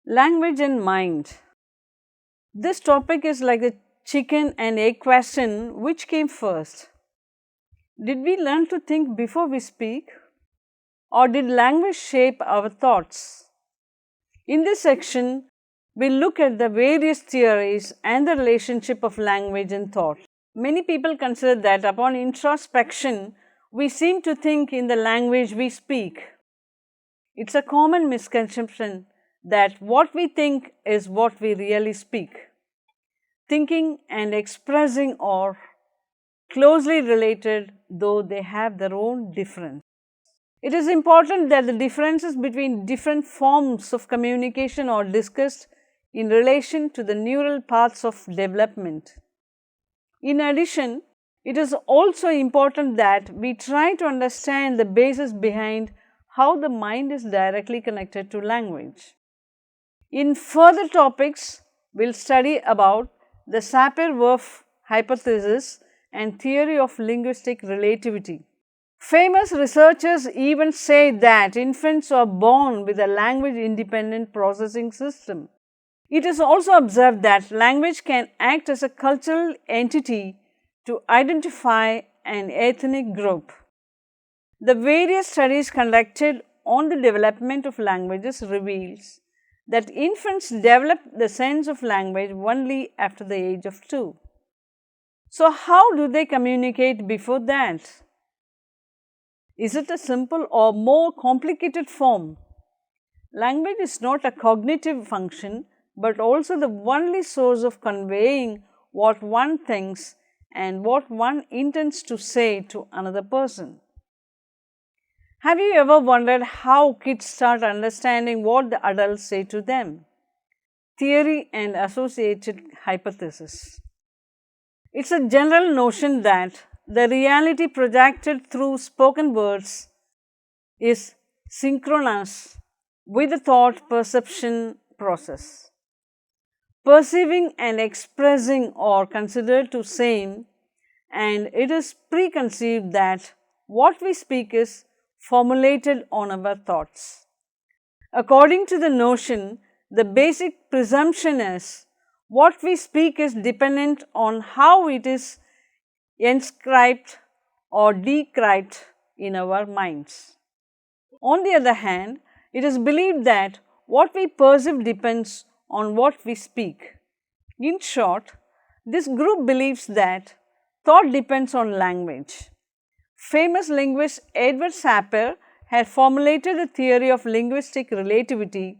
Language and mind. This topic is like the chicken and egg question: which came first? Did we learn to think before we speak? Or did language shape our thoughts? In this section, we look at the various theories and the relationship of language and thought. Many people consider that upon introspection, we seem to think in the language we speak. It's a common misconception that what we think is what we really speak. Thinking and expressing are closely related, though they have their own difference. It is important that the differences between different forms of communication are discussed in relation to the neural paths of development. In addition, it is also important that we try to understand the basis behind how the mind is directly connected to language. In further topics, we will study about the Sapir-Whorf hypothesis and theory of linguistic relativity. Famous researchers even say that infants are born with a language-independent processing system. It is also observed that language can act as a cultural entity to identify an ethnic group. The various studies conducted on the development of languages reveals that infants develop the sense of language only after the age of 2. So, how do they communicate before that? Is it a simple or more complicated form? Language is not a cognitive function, but also the only source of conveying what one thinks and what one intends to say to another person. Have you ever wondered how kids start understanding what the adults say to them? Theory and associated hypothesis. It's a general notion that the reality projected through spoken words is synchronous with the thought perception process. Perceiving and expressing are considered to same, and it is preconceived that what we speak is formulated on our thoughts. According to the notion, the basic presumption is what we speak is dependent on how it is inscribed or decrypted in our minds. On the other hand, it is believed that what we perceive depends on what we speak. In short, this group believes that thought depends on language. Famous linguist Edward Sapir had formulated the theory of linguistic relativity,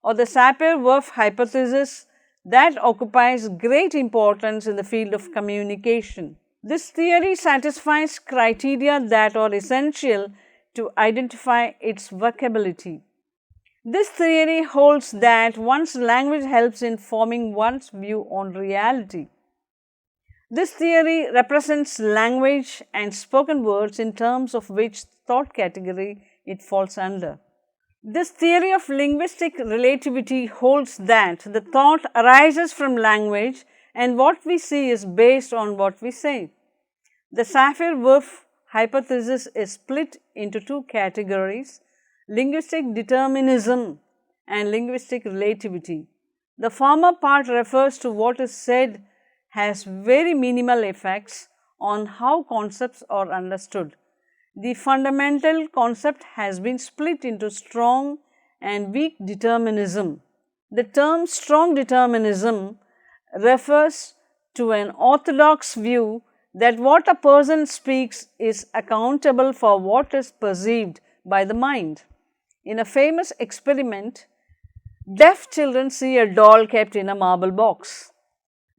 or the Sapir-Whorf hypothesis, that occupies great importance in the field of communication. This theory satisfies criteria that are essential to identify its workability. This theory holds that one's language helps in forming one's view on reality. This theory represents language and spoken words in terms of which thought category it falls under. This theory of linguistic relativity holds that the thought arises from language and what we see is based on what we say. The Sapir-Whorf hypothesis is split into two categories: linguistic determinism and linguistic relativity. The former part refers to what is said has very minimal effects on how concepts are understood. The fundamental concept has been split into strong and weak determinism. The term strong determinism refers to an orthodox view that what a person speaks is accountable for what is perceived by the mind. In a famous experiment, deaf children see a doll kept in a marble box.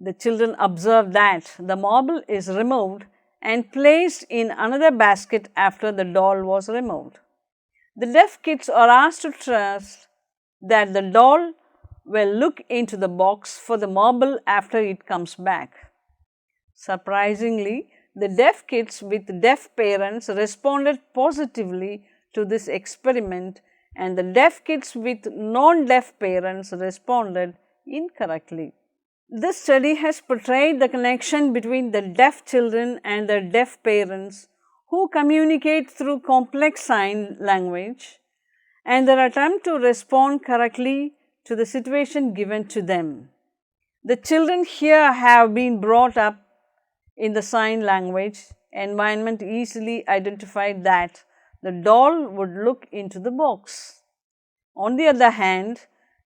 The children observe that the marble is removed and placed in another basket after the doll was removed. The deaf kids are asked to trust that the doll will look into the box for the marble after it comes back. Surprisingly, the deaf kids with deaf parents responded positively to this experiment, and the deaf kids with non-deaf parents responded incorrectly. This study has portrayed the connection between the deaf children and their deaf parents who communicate through complex sign language and their attempt to respond correctly to the situation given to them. The children here have been brought up in the sign language environment, easily identified that the doll would look into the box. On the other hand,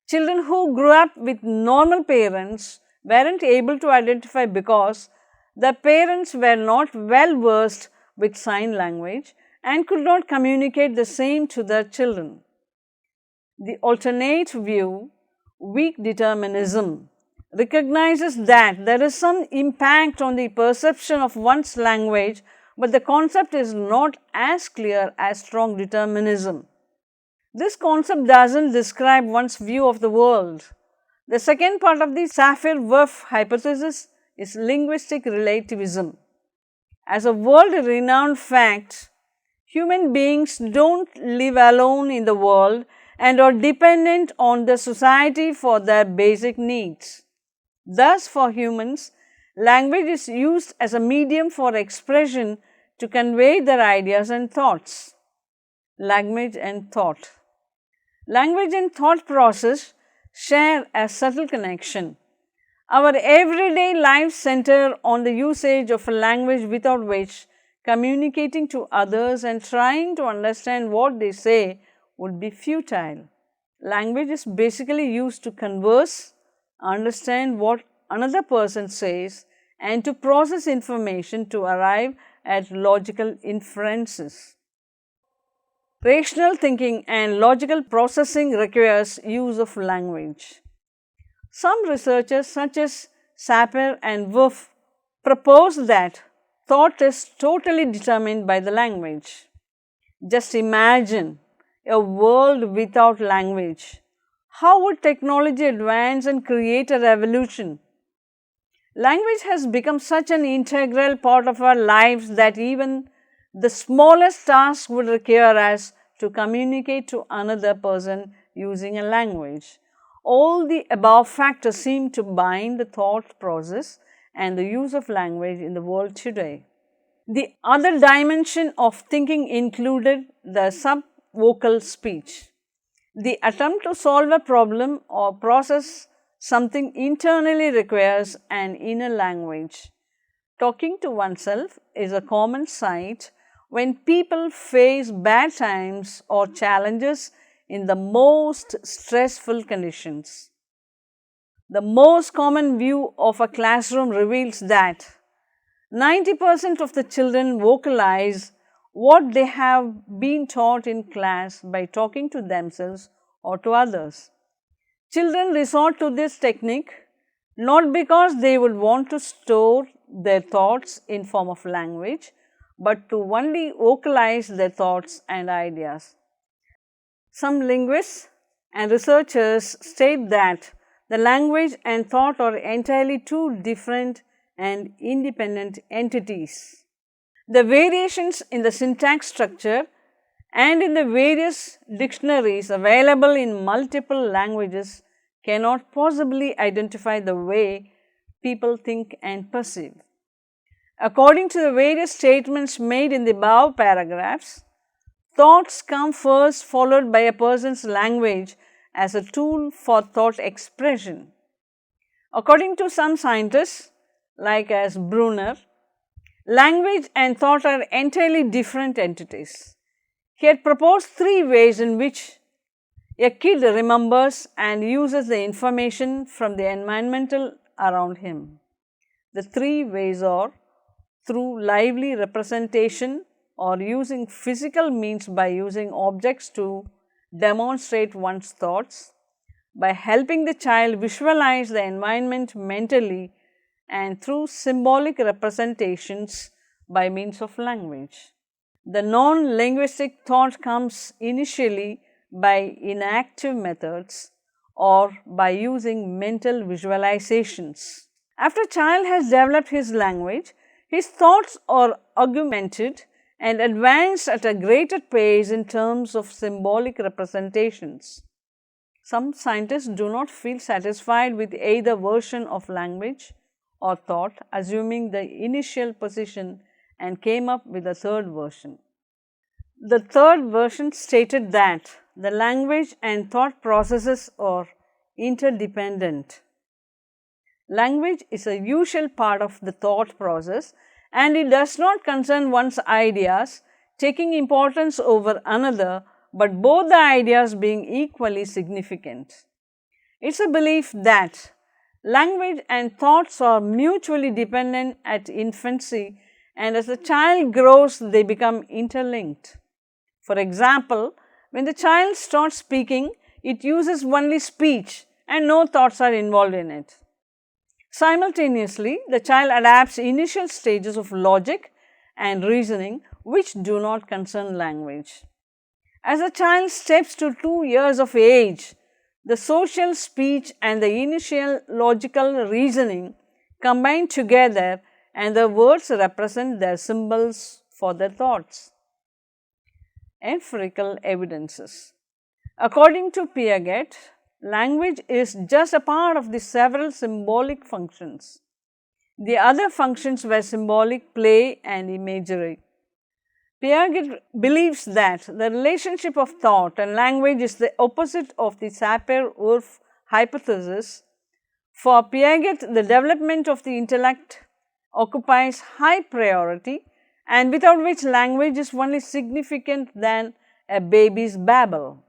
children who grew up with normal parents weren't able to identify because the parents were not well versed with sign language and could not communicate the same to their children. The alternate view, weak determinism, recognizes that there is some impact on the perception of one's language, but the concept is not as clear as strong determinism. This concept doesn't describe one's view of the world. The second part of the Sapir-Whorf hypothesis is linguistic relativism. As a world-renowned fact, human beings don't live alone in the world and are dependent on the society for their basic needs. Thus, for humans, language is used as a medium for expression to convey their ideas and thoughts. Language and thought. Language and thought process share a subtle connection. Our everyday lives center on the usage of a language without which communicating to others and trying to understand what they say would be futile. Language is basically used to converse, understand what another person says, and to process information to arrive at logical inferences. Rational thinking and logical processing requires use of language. Some researchers such as Sapir and Whorf propose that thought is totally determined by the language. Just imagine a world without language. How would technology advance and create a revolution? Language has become such an integral part of our lives that even the smallest task would require us to communicate to another person using a language. All the above factors seem to bind the thought process and the use of language in the world today. The other dimension of thinking included the subvocal speech. The attempt to solve a problem or process something internally requires an inner language. Talking to oneself is a common sight when people face bad times or challenges in the most stressful conditions. The most common view of a classroom reveals that 90% of the children vocalize what they have been taught in class by talking to themselves or to others. Children resort to this technique not because they would want to store their thoughts in form of language, but to only vocalize their thoughts and ideas. Some linguists and researchers state that the language and thought are entirely two different and independent entities. The variations in the syntax structure and in the various dictionaries available in multiple languages cannot possibly identify the way people think and perceive. According to the various statements made in the above paragraphs, thoughts come first, followed by a person's language as a tool for thought expression. According to some scientists, like as Brunner, language and thought are entirely different entities. He had proposed three ways in which a kid remembers and uses the information from the environment around him. The three ways are through lively representation or using physical means by using objects to demonstrate one's thoughts, by helping the child visualize the environment mentally and through symbolic representations by means of language. The non-linguistic thought comes initially by inactive methods or by using mental visualizations. After a child has developed his language, his thoughts are augmented and advanced at a greater pace in terms of symbolic representations. Some scientists do not feel satisfied with either version of language or thought, assuming the initial position, and came up with a third version. The third version stated that the language and thought processes are interdependent. Language is a usual part of the thought process, and it does not concern one's ideas taking importance over another, but both the ideas being equally significant. It is a belief that language and thoughts are mutually dependent at infancy, and as the child grows they become interlinked. For example, when the child starts speaking, it uses only speech and no thoughts are involved in it. Simultaneously, the child adapts initial stages of logic and reasoning which do not concern language. As the child steps to 2 years of age, the social speech and the initial logical reasoning combine together and the words represent their symbols for their thoughts. Empirical evidences. According to Piaget, language is just a part of the several symbolic functions. The other functions were symbolic play and imagery. Piaget believes that the relationship of thought and language is the opposite of the Sapir-Whorf hypothesis. For Piaget, the development of the intellect occupies high priority, and without which language is only significant than a baby's babble.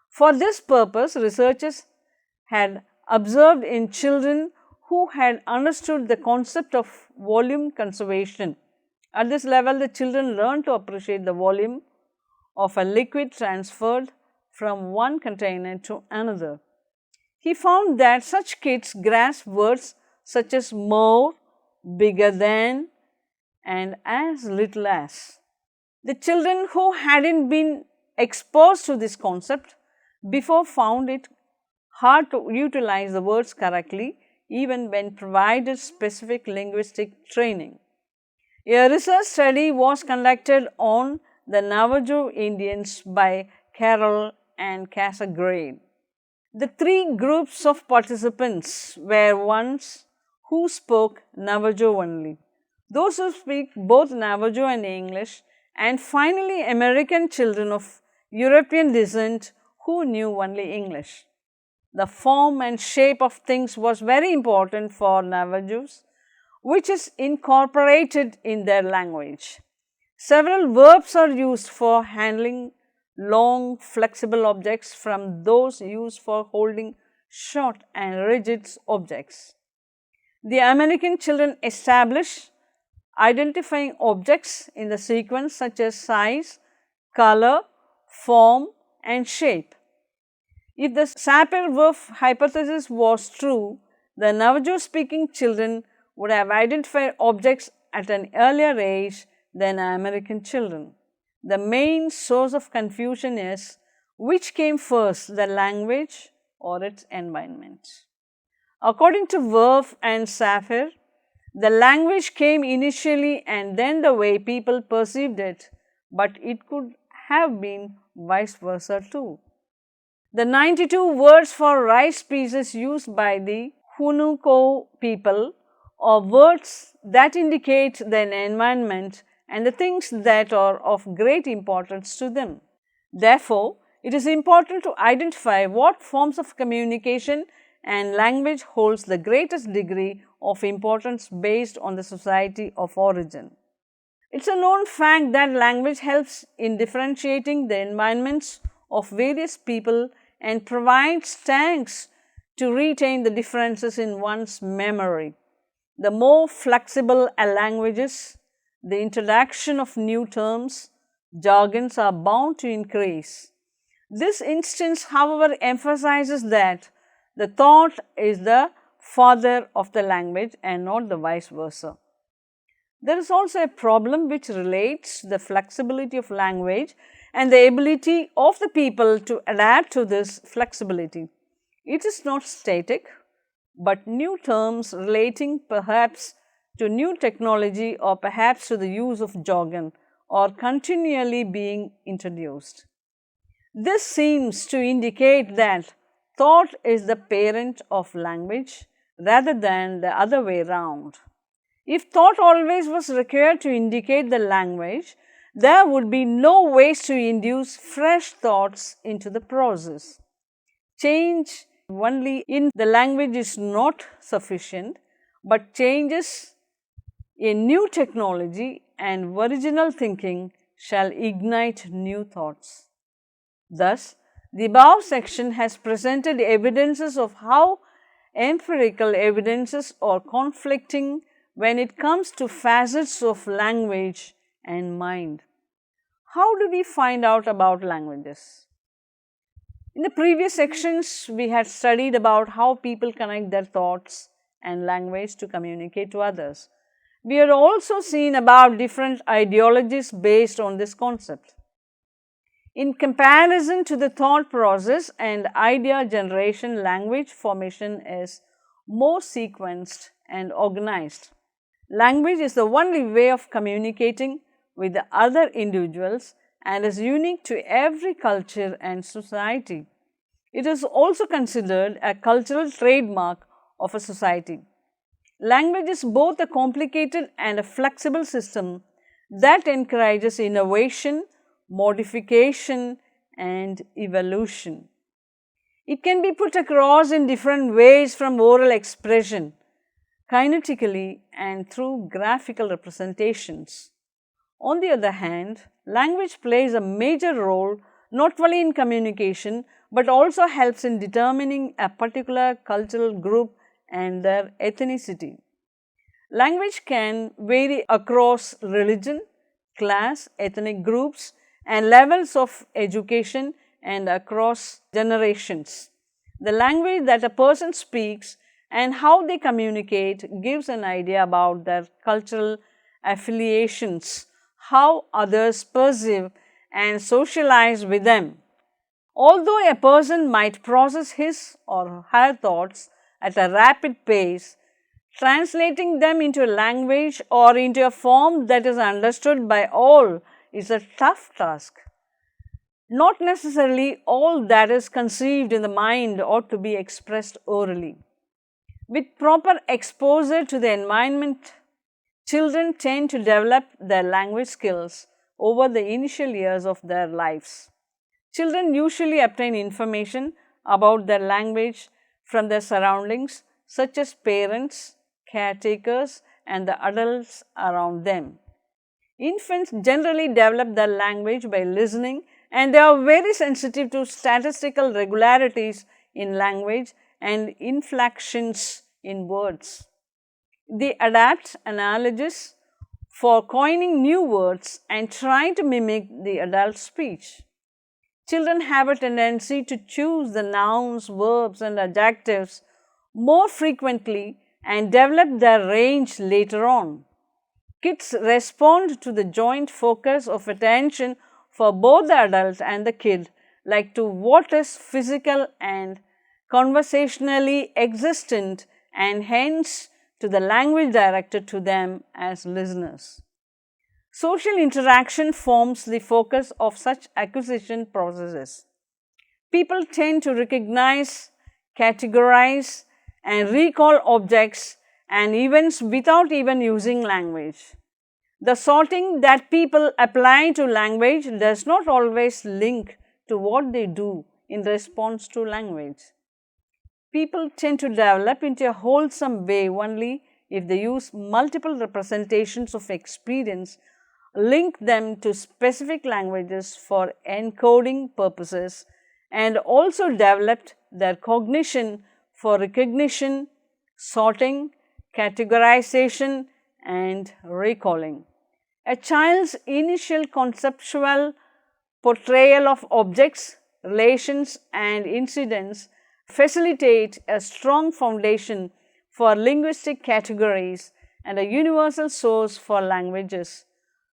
For this purpose, researchers had observed in children who had understood the concept of volume conservation. At this level, the children learn to appreciate the volume of a liquid transferred from one container to another. He found that such kids grasp words such as more, bigger than, and as little as. The children who hadn't been exposed to this concept before found it hard to utilize the words correctly even when provided specific linguistic training. A research study was conducted on the Navajo Indians by Carroll and Casagrade. The three groups of participants were ones who spoke Navajo only, those who speak both Navajo and English, and finally American children of European descent who knew only English. The form and shape of things was very important for Navajos, which is incorporated in their language. Several verbs are used for handling long, flexible objects from those used for holding short and rigid objects. The American children establish identifying objects in the sequence such as size, color, form, and shape. If the Sapir-Whorf hypothesis was true, the Navajo speaking children would have identified objects at an earlier age than American children. The main source of confusion is which came first, the language or its environment. According to Whorf and Sapir, the language came initially and then the way people perceived it, but it could have been vice versa too. The 92 words for rice species used by the Hunuko people are words that indicate their environment and the things that are of great importance to them. Therefore, it is important to identify what forms of communication and language holds the greatest degree of importance based on the society of origin. It is a known fact that language helps in differentiating the environments of various people and provides tanks to retain the differences in one's memory. The more flexible a language is, the introduction of new terms, jargons are bound to increase. This instance, however, emphasizes that the thought is the father of the language and not the vice versa. There is also a problem which relates to the flexibility of language and the ability of the people to adapt to this flexibility. It is not static, but new terms relating perhaps to new technology or perhaps to the use of jargon are continually being introduced. This seems to indicate that thought is the parent of language rather than the other way round. If thought always was required to indicate the language, there would be no ways to induce fresh thoughts into the process. Change only in the language is not sufficient, but changes in new technology and original thinking shall ignite new thoughts. Thus, the above section has presented evidences of how empirical evidences are conflicting when it comes to facets of language and mind. How do we find out about languages? In the previous sections, we had studied about how people connect their thoughts and language to communicate to others. We had also seen about different ideologies based on this concept. In comparison to the thought process and idea generation, language formation is more sequenced and organized. Language is the only way of communicating with the other individuals and is unique to every culture and society. It is also considered a cultural trademark of a society. Language is both a complicated and a flexible system that encourages innovation, modification, and evolution. It can be put across in different ways from oral expression, kinetically, and through graphical representations. On the other hand, language plays a major role not only in communication but also helps in determining a particular cultural group and their ethnicity. Language can vary across religion, class, ethnic groups, and levels of education and across generations. The language that a person speaks and how they communicate gives an idea about their cultural affiliations, how others perceive and socialize with them. Although a person might process his or her thoughts at a rapid pace, translating them into a language or into a form that is understood by all is a tough task. Not necessarily all that is conceived in the mind ought to be expressed orally. With proper exposure to the environment, children tend to develop their language skills over the initial years of their lives. Children usually obtain information about their language from their surroundings, such as parents, caretakers, and the adults around them. Infants generally develop their language by listening, and they are very sensitive to statistical regularities in language and inflections in words. They adapt analogies for coining new words and try to mimic the adult speech. Children have a tendency to choose the nouns, verbs, and adjectives more frequently and develop their range later on. Kids respond to the joint focus of attention for both the adult and the kid, like to what is physical and conversationally existent, and hence to the language directed to them as listeners. Social interaction forms the focus of such acquisition processes. People tend to recognize, categorize, and recall objects and events without even using language. The sorting that people apply to language does not always link to what they do in response to language. People tend to develop into a wholesome way only if they use multiple representations of experience, link them to specific languages for encoding purposes, and also developed their cognition for recognition, sorting, categorization, and recalling. A child's initial conceptual portrayal of objects, relations, and incidents facilitate a strong foundation for linguistic categories and a universal source for languages.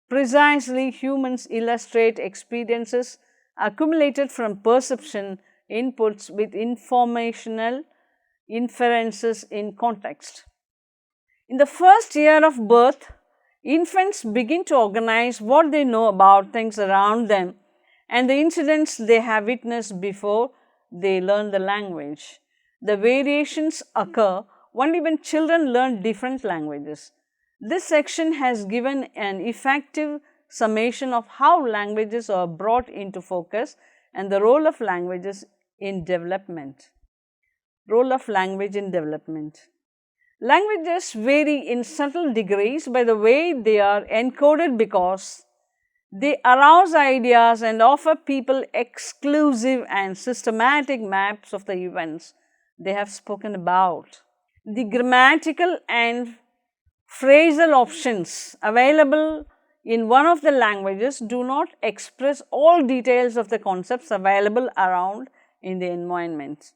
Precisely, humans illustrate experiences accumulated from perception inputs with informational inferences in context. In the first year of birth, infants begin to organize what they know about things around them and the incidents they have witnessed before they learn the language. The variations occur only when children learn different languages. This section has given an effective summation of how languages are brought into focus and the role of languages in development. Role of language in development. Languages vary in subtle degrees by the way they are encoded because they arouse ideas and offer people exclusive and systematic maps of the events they have spoken about. The grammatical and phrasal options available in one of the languages do not express all details of the concepts available around in the environment.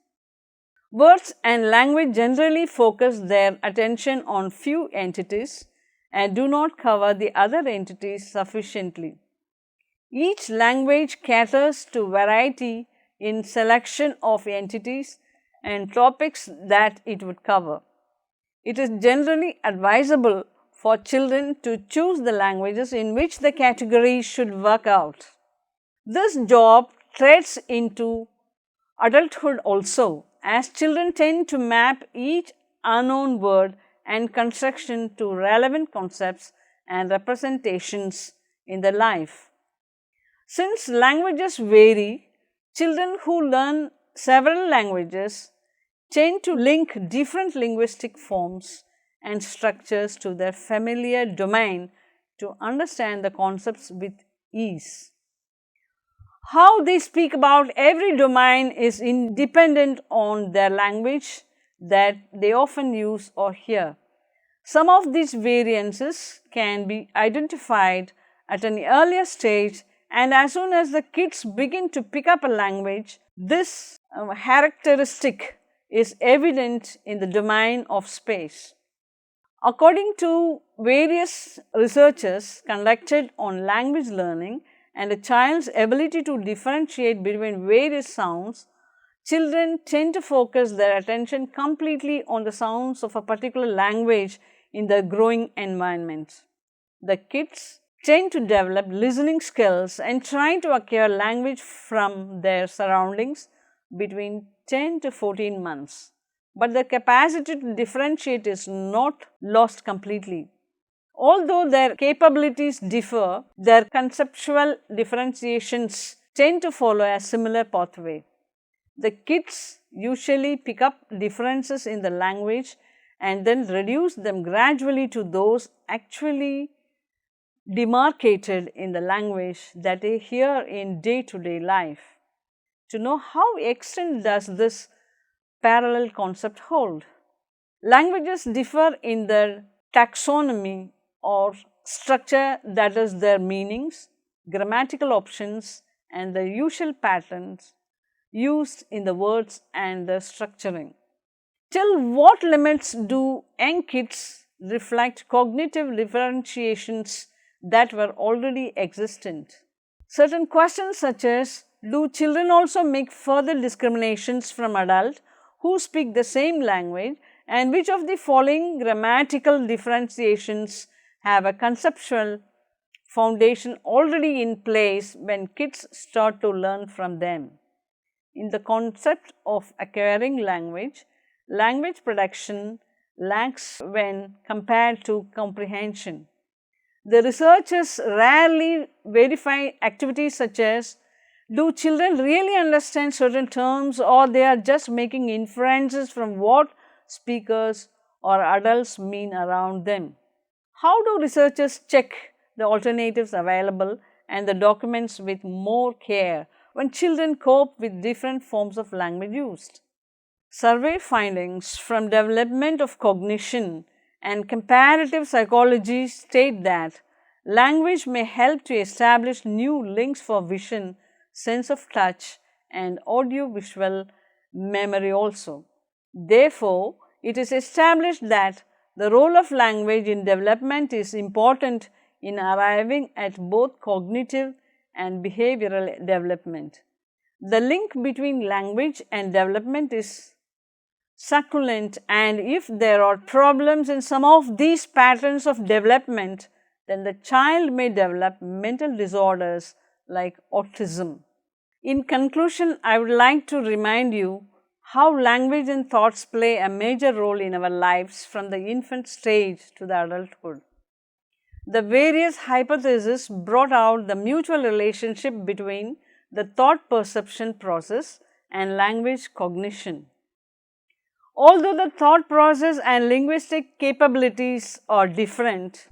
Words and language generally focus their attention on few entities and do not cover the other entities sufficiently. Each language caters to variety in selection of entities and topics that it would cover. It is generally advisable for children to choose the languages in which the categories should work out. This job treads into adulthood also, as children tend to map each unknown word and construction to relevant concepts and representations in their life. Since languages vary, children who learn several languages tend to link different linguistic forms and structures to their familiar domain to understand the concepts with ease. How they speak about every domain is independent on their language that they often use or hear. Some of these variances can be identified at an earlier stage, and as soon as the kids begin to pick up a language, this characteristic is evident in the domain of space. According to various researches conducted on language learning and a child's ability to differentiate between various sounds, children tend to focus their attention completely on the sounds of a particular language in their growing environment. The kids tend to develop listening skills and try to acquire language from their surroundings between 10 to 14 months. But the capacity to differentiate is not lost completely. Although their capabilities differ, their conceptual differentiations tend to follow a similar pathway. The kids usually pick up differences in the language and then reduce them gradually to those actually demarcated in the language that they hear in day-to-day life. To know how extent does this parallel concept hold? Languages differ in their taxonomy or structure, that is their meanings, grammatical options and the usual patterns used in the words and the structuring. Till what limits do young kids reflect cognitive differentiations that were already existent? Certain questions such as, do children also make further discriminations from adults who speak the same language, and which of the following grammatical differentiations have a conceptual foundation already in place when kids start to learn from them? In the concept of acquiring language, language production lags when compared to comprehension. The researchers rarely verify activities such as, do children really understand certain terms, or they are just making inferences from what speakers or adults mean around them? How do researchers check the alternatives available and the documents with more care when children cope with different forms of language used? Survey findings from development of cognition and comparative psychology state that language may help to establish new links for vision, sense of touch and audio-visual memory also. Therefore, it is established that the role of language in development is important in arriving at both cognitive and behavioral development. The link between language and development is succulent, and if there are problems in some of these patterns of development, then the child may develop mental disorders like autism. In conclusion, I would like to remind you how language and thoughts play a major role in our lives from the infant stage to the adulthood. The various hypotheses brought out the mutual relationship between the thought perception process and language cognition. Although the thought process and linguistic capabilities are different,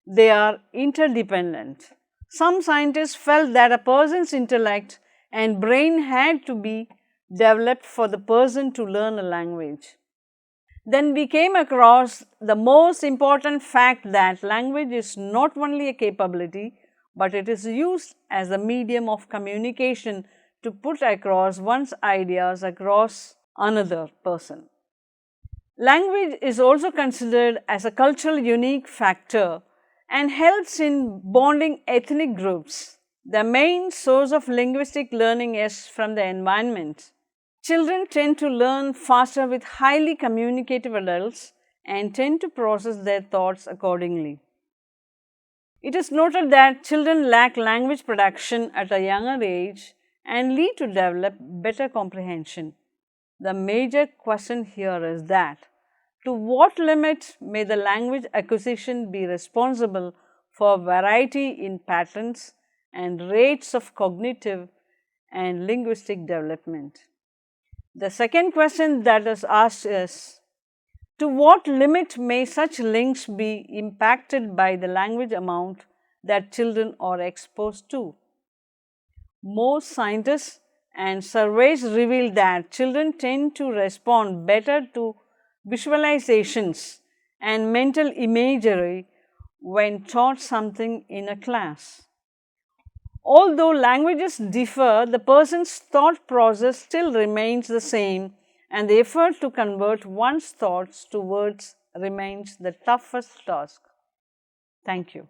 they are interdependent. Some scientists felt that a person's intellect and brain had to be developed for the person to learn a language. Then we came across the most important fact that language is not only a capability, but it is used as a medium of communication to put across one's ideas across another person. Language is also considered as a cultural unique factor and helps in bonding ethnic groups. The main source of linguistic learning is from the environment. Children tend to learn faster with highly communicative adults and tend to process their thoughts accordingly. It is noted that children lack language production at a younger age and lead to develop better comprehension. The major question here is that to what limit may the language acquisition be responsible for variety in patterns and rates of cognitive and linguistic development? The second question that is asked is, to what limit may such links be impacted by the language amount that children are exposed to? Most scientists and surveys reveal that children tend to respond better to visualizations and mental imagery when taught something in a class. Although languages differ, the person's thought process still remains the same, and the effort to convert one's thoughts to words remains the toughest task. Thank you.